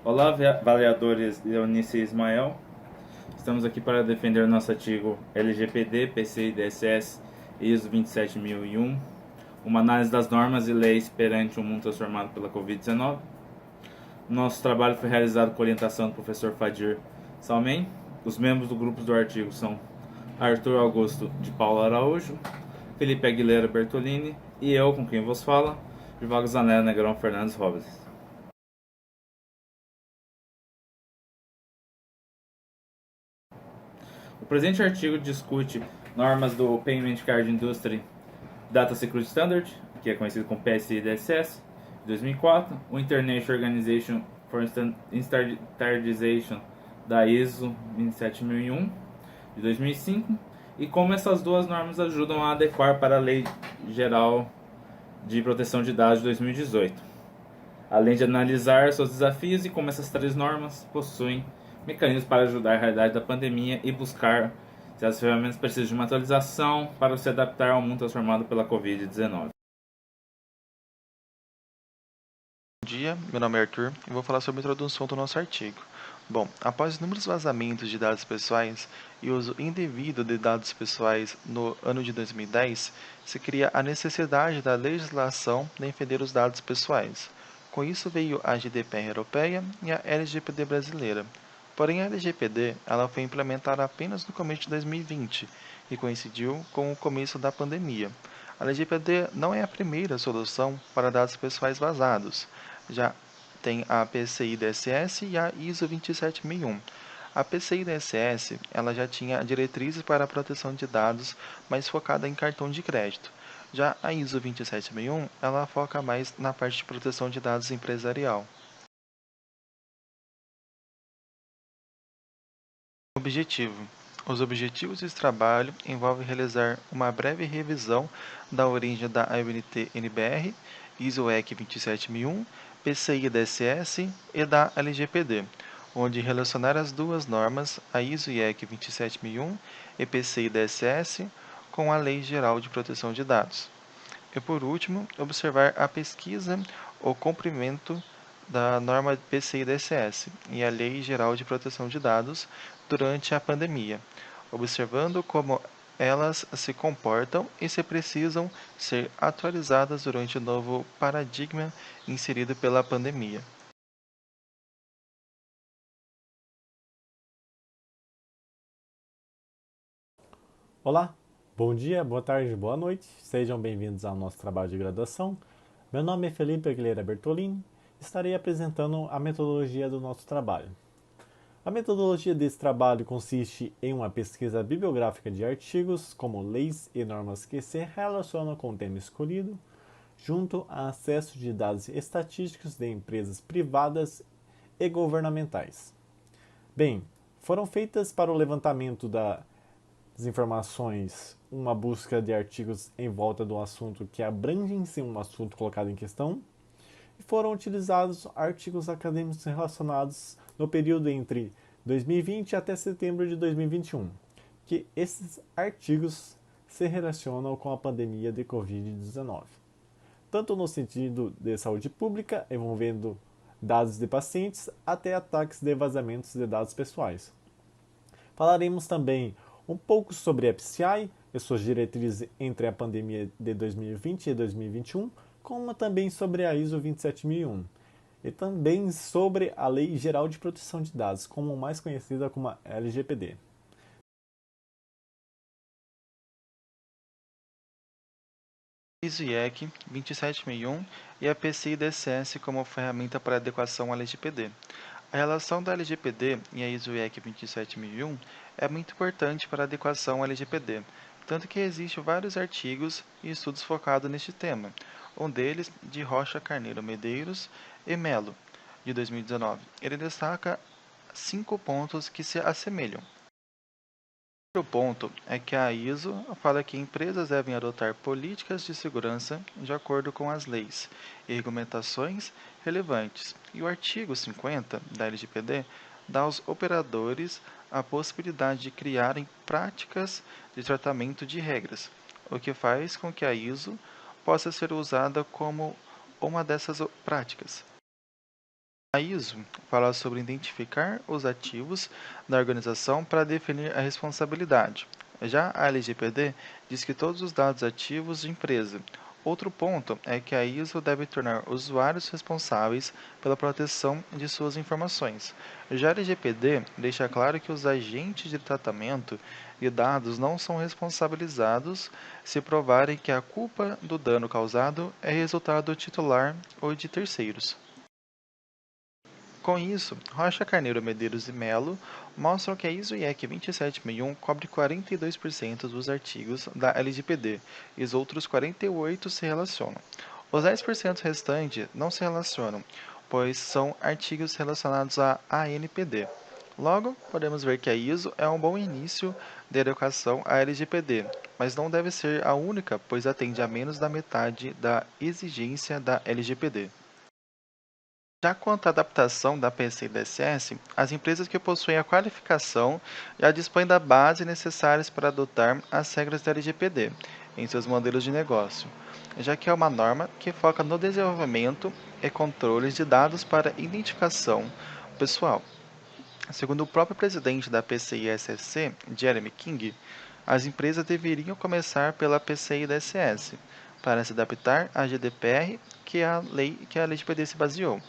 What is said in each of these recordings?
Olá, avaliadores Leonice e Ismael. Estamos aqui para defender nosso artigo LGPD, PCI DSS e ISO 27001, uma análise das normas e leis perante um mundo transformado pela Covid-19. Nosso trabalho foi realizado com orientação do professor Fadir Salmen. Os membros do grupo do artigo são Arthur Augusto de Paula Araújo, Felipe Aguilera Bertolini e eu, com quem vos fala, Divago Zanella Negrão Fernandes Robles. O presente artigo discute normas do Payment Card Industry Data Security Standard, que é conhecido como PSI DSS, de 2004, o International Organization for Standardization da ISO 27001, de 2005, e como essas duas normas ajudam a adequar para a Lei Geral de Proteção de Dados de 2018, além de analisar seus desafios e como essas três normas possuem mecanismos para ajudar a realidade da pandemia e buscar se as ferramentas precisam de uma atualização para se adaptar ao mundo transformado pela Covid-19. Bom dia, meu nome é Arthur e vou falar sobre a introdução do nosso artigo. Bom, após inúmeros vazamentos de dados pessoais e uso indevido de dados pessoais no ano de 2010, se cria a necessidade da legislação de defender os dados pessoais. Com isso veio a GDPR europeia e a LGPD brasileira. Porém, a LGPD ela foi implementada apenas no começo de 2020 e coincidiu com o começo da pandemia. A LGPD não é a primeira solução para dados pessoais vazados. Já tem a PCI DSS e a ISO 27001. A PCI DSS ela já tinha diretrizes para a proteção de dados, mais focada em cartão de crédito. Já a ISO 27001 ela foca mais na parte de proteção de dados empresarial. Objetivo: os objetivos desse trabalho envolvem realizar uma breve revisão da origem da ABNT-NBR, ISO-EC 27001, PCI-DSS e da LGPD, onde relacionar as duas normas, a ISO-IEC 27001 e PCI-DSS, com a Lei Geral de Proteção de Dados. E por último, observar a pesquisa ou cumprimento da norma PCI-DSS e a Lei Geral de Proteção de Dados durante a pandemia, observando como elas se comportam e se precisam ser atualizadas durante o novo paradigma inserido pela pandemia. Olá, bom dia, boa tarde, boa noite. Sejam bem-vindos ao nosso trabalho de graduação. Meu nome é Felipe Aguilera Bertolini. Estarei apresentando a metodologia do nosso trabalho. A metodologia desse trabalho consiste em uma pesquisa bibliográfica de artigos, como leis e normas que se relacionam com o tema escolhido, junto a acesso de dados estatísticos de empresas privadas e governamentais. Bem, foram feitas para o levantamento das informações uma busca de artigos em volta do assunto que abrangem-se um assunto colocado em questão, e foram utilizados artigos acadêmicos relacionados no período entre 2020 até setembro de 2021, que esses artigos se relacionam com a pandemia de Covid-19, tanto no sentido de saúde pública, envolvendo dados de pacientes, até ataques de vazamentos de dados pessoais. Falaremos também um pouco sobre a PCI e suas diretrizes entre a pandemia de 2020 e 2021, como também sobre a ISO 27001 e também sobre a Lei Geral de Proteção de Dados, como mais conhecida como a LGPD. ISO-IEC 27001 e a PCI-DSS como ferramenta para adequação à LGPD. A relação da LGPD e a ISO-IEC 27001 é muito importante para a adequação à LGPD, tanto que existem vários artigos e estudos focados neste tema, um deles de Rocha Carneiro Medeiros e Melo, de 2019. Ele destaca 5 pontos que se assemelham. O primeiro ponto é que a ISO fala que empresas devem adotar políticas de segurança de acordo com as leis e regulamentações relevantes, e o artigo 50 da LGPD dá aos operadores a possibilidade de criarem práticas de tratamento de regras, o que faz com que a ISO possa ser usada como uma dessas práticas. A ISO fala sobre identificar os ativos da organização para definir a responsabilidade. Já a LGPD diz que todos os dados ativos de empresa. Outro ponto é que a ISO deve tornar usuários responsáveis pela proteção de suas informações. Já a LGPD deixa claro que os agentes de tratamento de dados não são responsabilizados se provarem que a culpa do dano causado é resultado titular ou de terceiros. Com isso, Rocha Carneiro Medeiros e Melo mostram que a ISO IEC 27001 cobre 42% dos artigos da LGPD e os outros 48% se relacionam. Os 10% restantes não se relacionam, pois são artigos relacionados à ANPD. Logo, podemos ver que a ISO é um bom início de adequação à LGPD, mas não deve ser a única, pois atende a menos da metade da exigência da LGPD. Já quanto à adaptação da PCI DSS, as empresas que possuem a qualificação já dispõem da base necessárias para adotar as regras da LGPD em seus modelos de negócio, já que é uma norma que foca no desenvolvimento e controle de dados para identificação pessoal. Segundo o próprio presidente da PCI-SSC, Jeremy King, as empresas deveriam começar pela PCI DSS para se adaptar à GDPR, que é a lei que a LGPD se baseou.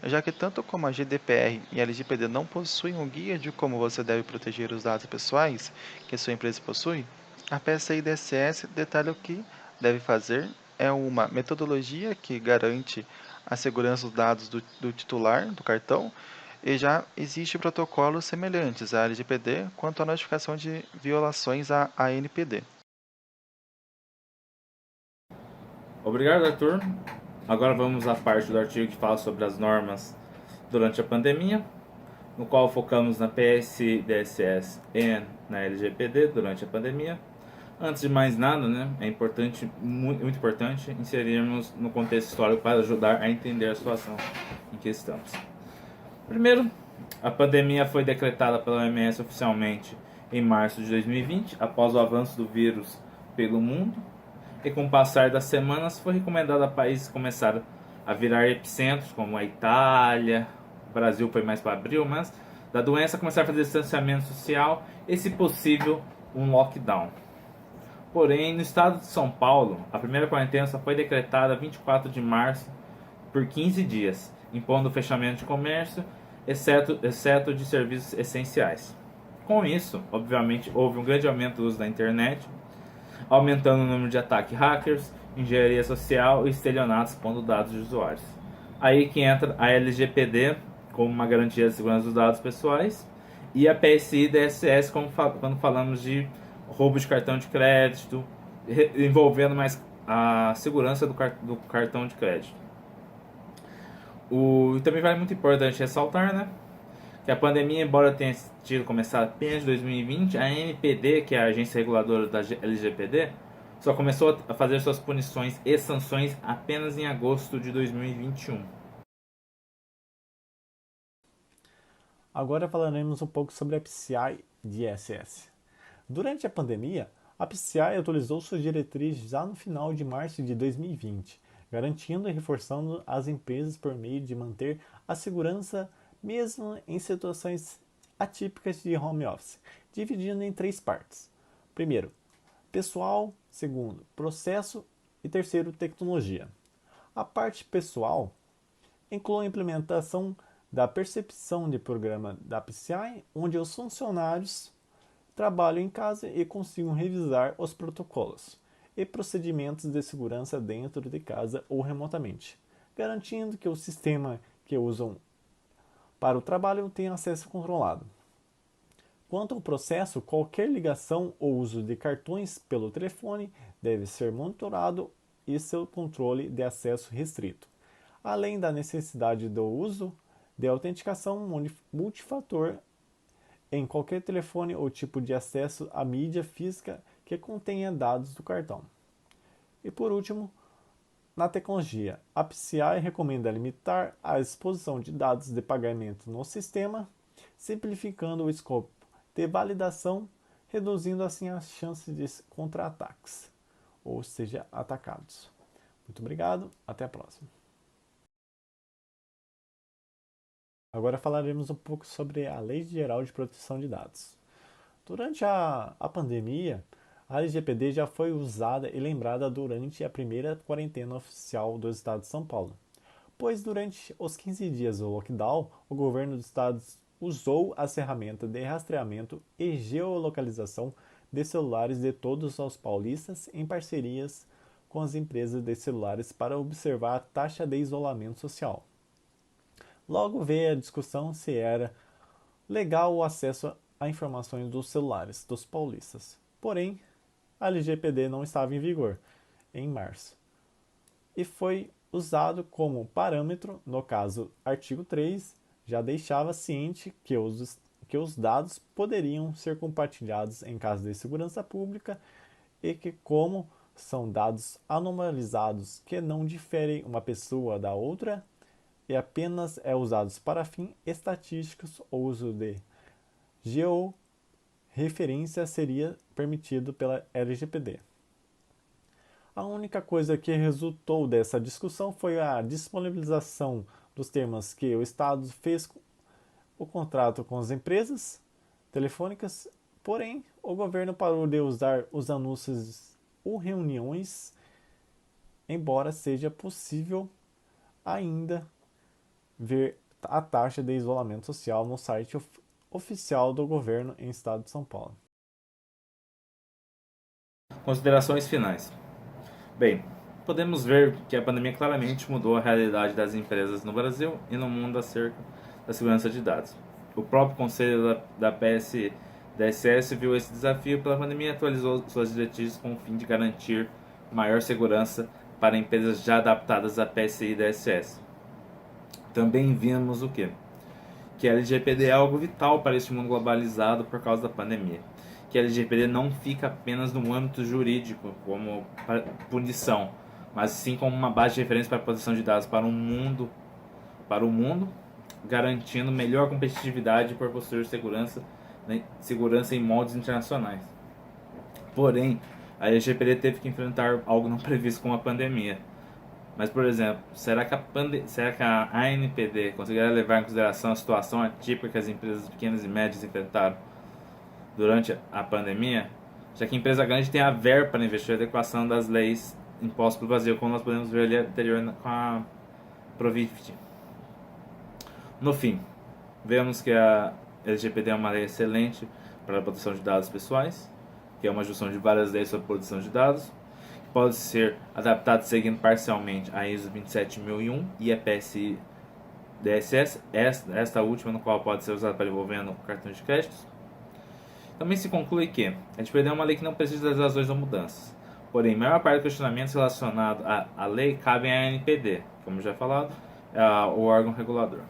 Já que tanto como a GDPR e a LGPD não possuem um guia de como você deve proteger os dados pessoais que sua empresa possui, a PCI DSS detalha o que deve fazer, é uma metodologia que garante a segurança dos dados do titular do cartão e já existem protocolos semelhantes à LGPD quanto à notificação de violações à ANPD. Obrigado, Arthur. Agora vamos à parte do artigo que fala sobre as normas durante a pandemia, no qual focamos na PSDSS e na LGPD durante a pandemia. Antes de mais nada, né, é importante, muito importante, inserirmos no contexto histórico para ajudar a entender a situação em que estamos. Primeiro, a pandemia foi decretada pela OMS oficialmente em março de 2020, após o avanço do vírus pelo mundo, e com o passar das semanas foi recomendado a países começarem a virar epicentros, como a Itália, o Brasil foi mais para abril, mas da doença começar a fazer distanciamento social e, se possível, um lockdown. Porém, no estado de São Paulo, a primeira quarentena só foi decretada 24 de março por 15 dias, impondo o fechamento de comércio, exceto de serviços essenciais. Com isso, obviamente, houve um grande aumento do uso da internet, aumentando o número de ataques hackers, engenharia social e estelionatos expondo dados de usuários. Aí que entra a LGPD como uma garantia de segurança dos dados pessoais e a PCI DSS quando falamos de roubo de cartão de crédito, envolvendo mais a segurança do cartão de crédito. E também vale muito importante ressaltar, né, que a pandemia, embora tenha tido começado apenas em 2020, a ANPD, que é a agência reguladora da LGPD, só começou a fazer suas punições e sanções apenas em agosto de 2021. Agora falaremos um pouco sobre a PCI DSS. Durante a pandemia, a PCI atualizou suas diretrizes já no final de março de 2020, garantindo e reforçando as empresas por meio de manter a segurança mesmo em situações atípicas de home office, dividindo em 3 partes. Primeiro, pessoal. Segundo, processo. E terceiro, tecnologia. A parte pessoal inclui a implementação da percepção de programa da PCI, onde os funcionários trabalham em casa e consigam revisar os protocolos e procedimentos de segurança dentro de casa ou remotamente, garantindo que o sistema que usam para o trabalho tenha acesso controlado. Quanto ao processo, qualquer ligação ou uso de cartões pelo telefone deve ser monitorado e seu controle de acesso restrito, além da necessidade do uso de autenticação multifator em qualquer telefone ou tipo de acesso à mídia física que contenha dados do cartão. E por último, na tecnologia, a PCI recomenda limitar a exposição de dados de pagamento no sistema, simplificando o escopo de validação, reduzindo assim as chances de contra-ataques, ou seja, atacados. Muito obrigado, até a próxima. Agora falaremos um pouco sobre a Lei Geral de Proteção de Dados. Durante a pandemia, a LGPD já foi usada e lembrada durante a primeira quarentena oficial do estado de São Paulo, pois durante os 15 dias do lockdown, o governo do estado usou as ferramentas de rastreamento e geolocalização de celulares de todos os paulistas em parcerias com as empresas de celulares para observar a taxa de isolamento social. Logo veio a discussão se era legal o acesso a informações dos celulares dos paulistas. Porém, a LGPD não estava em vigor em março e foi usado como parâmetro, no caso, artigo 3, já deixava ciente que os dados poderiam ser compartilhados em caso de segurança pública e que, como são dados anomalizados que não diferem uma pessoa da outra e apenas usados para fins estatísticos, o uso de georreferência seria permitido pela LGPD. A única coisa que resultou dessa discussão foi a disponibilização dos termos que o Estado fez o contrato com as empresas telefônicas, porém, o governo parou de usar os anúncios ou reuniões, embora seja possível ainda ver a taxa de isolamento social no site oficial do governo em estado de São Paulo. Considerações finais. Bem, podemos ver que a pandemia claramente mudou a realidade das empresas no Brasil e no mundo acerca da segurança de dados. O próprio Conselho da PSDSS viu esse desafio pela pandemia e atualizou suas diretrizes com o fim de garantir maior segurança para empresas já adaptadas à PCI DSS. Também vimos o quê? Que a LGPD é algo vital para este mundo globalizado por causa da pandemia. Que a LGPD não fica apenas no âmbito jurídico como punição, mas sim como uma base de referência para a proteção de dados para o mundo, garantindo melhor competitividade por posterior segurança em moldes internacionais. Porém, a LGPD teve que enfrentar algo não previsto como a pandemia. Mas, por exemplo, será que a ANPD conseguirá levar em consideração a situação atípica que as empresas pequenas e médias enfrentaram durante a pandemia? Já que a empresa grande tem a verba para investir na adequação das leis impostas pelo Brasil, como nós podemos ver ali anterior com a Provifit. No fim, vemos que a LGPD é uma lei excelente para a proteção de dados pessoais, que é uma junção de várias leis sobre proteção de dados, pode ser adaptado seguindo parcialmente a ISO 27001 e a PCI DSS, esta última no qual pode ser usada para envolvendo cartões de crédito. Também se conclui que a LGPD é uma lei que não precisa das razões ou mudanças. Porém, a maior parte dos questionamentos relacionados à lei cabem à ANPD, como já falado, o órgão regulador,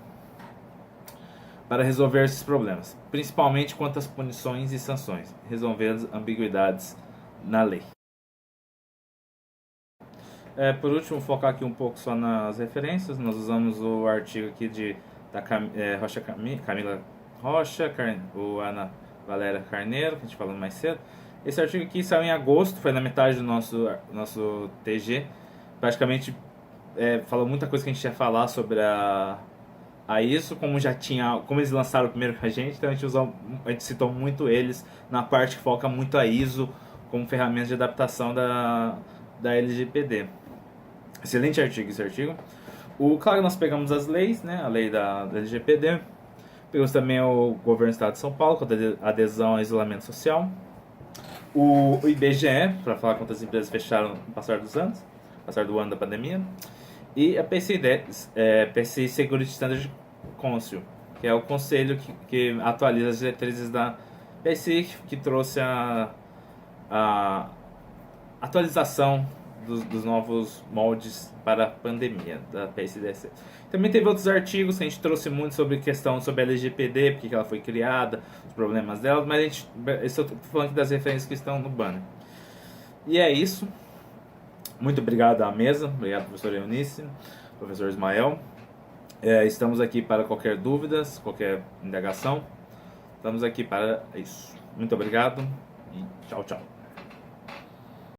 para resolver esses problemas, principalmente quanto às punições e sanções, resolver as ambiguidades na lei. Por último, focar aqui um pouco só nas referências. Nós usamos o artigo aqui da Camila Rocha, o Ana Valéria Carneiro, que a gente falou mais cedo. Esse artigo aqui saiu em agosto, foi na metade do nosso TG. Praticamente falou muita coisa que a gente ia falar sobre a ISO, como eles lançaram primeiro com a gente, então a gente citou muito eles na parte que foca muito a ISO como ferramenta de adaptação da LGPD. Excelente artigo esse artigo. Claro, nós pegamos as leis, né? A lei da LGPD. Pegamos também o governo do estado de São Paulo, com a adesão ao isolamento social. O IBGE, para falar quantas empresas fecharam no passar do ano da pandemia. E a PCI Security Standard Council, que é o conselho que atualiza as diretrizes da PCI, que trouxe a atualização dos novos moldes para a pandemia da PSDC. Também teve outros artigos que a gente trouxe muito sobre a LGPD, porque ela foi criada, os problemas dela, mas eu estou falando das referências que estão no banner. E é isso. Muito obrigado à mesa, obrigado professor Eunice, professor Ismael. Estamos aqui para qualquer dúvida, qualquer indagação. Estamos aqui para isso. Muito obrigado e tchau, tchau.